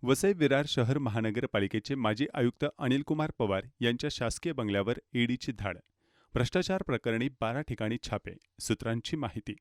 वसई विरार शहर महानगरपालिकेचे माजी आयुक्त अनिल कुमार पवार यांच्या शासकीय बंगल्यावर ईडीची धाड. भ्रष्टाचार प्रकरणी 12 ठिकाणी छापे. सूत्रांची माहिती.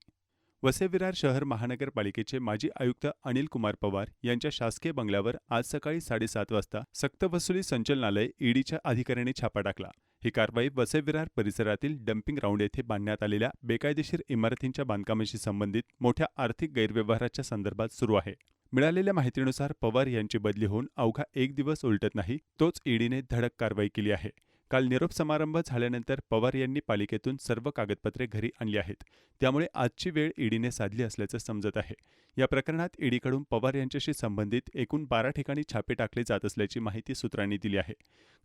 वसई विरार शहर महानगरपालिकेचे माजी आयुक्त अनिल कुमार पवार यांच्या शासकीय बंगल्यावर आज सकाळी 7:30 वाजता सक्तवसुली संचालनालय ईडीच्या अधिकाऱ्यांनी छापा टाकला. ही कारवाई वसई विरार परिसरातील डम्पिंग ग्राउंड येथे बांधण्यात आलेल्या बेकायदेशीर इमारतींच्या बांधकामाशी संबंधित मोठ्या आर्थिक गैरव्यवहाराच्या संदर्भात सुरू आहे. मिळालेल्या माहितीनुसार पवार यांची बदली होऊन अवघा एक दिवस उलटत नाही तोच ईडीने धडक कारवाई केली आहे. काल निरोप समारंभ झाल्यानंतर पवार यांनी पालिकेतून सर्व कागदपत्रे घरी आणली आहेत. त्यामुळे आजची वेळ ईडीने साधली असल्याचं समजत आहे. या प्रकरणात ईडीकडून पवार यांच्याशी संबंधित एकूण 12 ठिकाणी छापे टाकले जात असल्याची माहिती सूत्रांनी दिली आहे.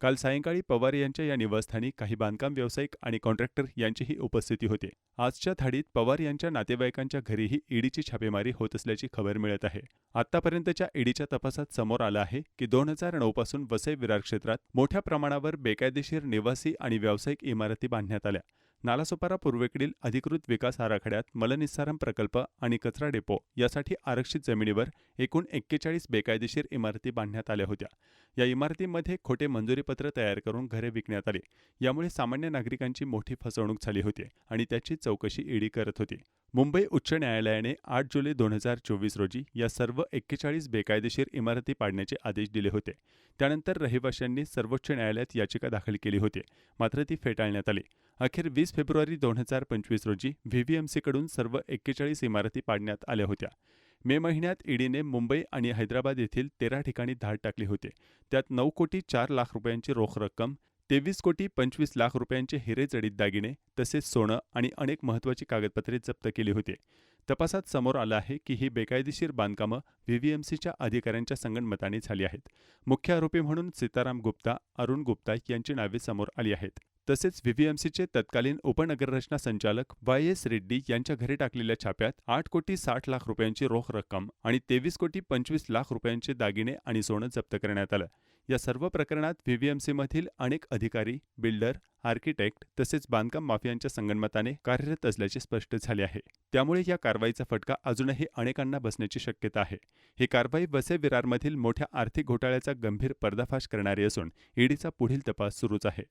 काल सायंकाळी पवार यांच्या या निवासस्थानी काही बांधकाम व्यावसायिक आणि कॉन्ट्रॅक्टर यांचीही उपस्थिती होती. आजच्या धाडीत पवार यांच्या नातेवाईकांच्या घरीही ईडीची छापेमारी होत असल्याची खबर मिळत आहे. आतापर्यंतच्या ईडीच्या तपासात समोर आलं आहे की 2009 पासून वसई विरार क्षेत्रात मोठ्या प्रमाणावर बेकायदेशीर निवासी आणि व्यावसायिक इमारती बांधण्यात आल्या. नालासोपारा पूर्वेकडील अधिकृत विकास आराखड्यात मलनिस्सारण प्रकल्प आणि कचरा डेपो यासाठी आरक्षित जमिनीवर एकूण 41 बेकायदेशीर इमारती बांधण्यात आल्या होत्या. या इमारतींमध्ये खोटे मंजुरीपत्र तयार करून घरे विकण्यात आली. यामुळे सामान्य नागरिकांची मोठी फसवणूक झाली होती आणि त्याची चौकशी ईडी करत होती. मुंबई उच्च न्यायालयाने 8 जुलै 2024 रोजी या सर्व 41 बेकायदेशीर इमारती पाडण्याचे आदेश दिले होते. त्यानंतर रहिवाशांनी सर्वोच्च न्यायालयात याचिका दाखल केली होती, मात्र ती फेटाळण्यात आली. अखेर 20 फेब्रुवारी 2025 रोजी व्हीव्हीएमसीकडून सर्व 41 इमारती पाडण्यात आल्या होत्या. मे महिन्यात ईडीने मुंबई आणि हैदराबाद येथील 13 ठिकाणी धाड टाकली होती. त्यात 9 कोटी 4 लाख रुपयांची रोख रक्कम, 23 कोटी 25 लाख रुपयांचे हिरे जडित दागिने तसेच सोनं आणि अनेक महत्त्वाची कागदपत्रे जप्त केली होती. तपासात समोर आलं आहे की ही बेकायदेशीर बांधकामं व्हीव्हीएमसीच्या अधिकाऱ्यांच्या संगनमताने झाली आहेत. मुख्य आरोपी म्हणून सीताराम गुप्ता, अरुण गुप्ता यांची नावे समोर आली आहेत. तसेच व्हीव्हीएमसीचे तत्कालीन उपनगररचना संचालक वाय.एस. रेड्डी यांच्या घरी टाकलेल्या छाप्यात 8 कोटी 60 लाख रुपयांची रोख रक्कम आणि 23 कोटी 25 लाख रुपयांचे दागिने आणि सोनं जप्त करण्यात आलं. या सर्व प्रकरणात व्हीव्हीएमसीमधील अनेक अधिकारी, बिल्डर, आर्किटेक्ट तसेच बांधकाम माफियांच्या संगनमताने कार्यरत असल्याचे स्पष्ट झाले आहे. त्यामुळे या कारवाईचा फटका अजूनही अनेकांना बसण्याची शक्यता आहे. ही कारवाई वसई विरारमधील मोठ्या आर्थिक घोटाळ्याचा गंभीर पर्दाफाश करणारी असून ईडीचा पुढील तपास सुरूच आहे.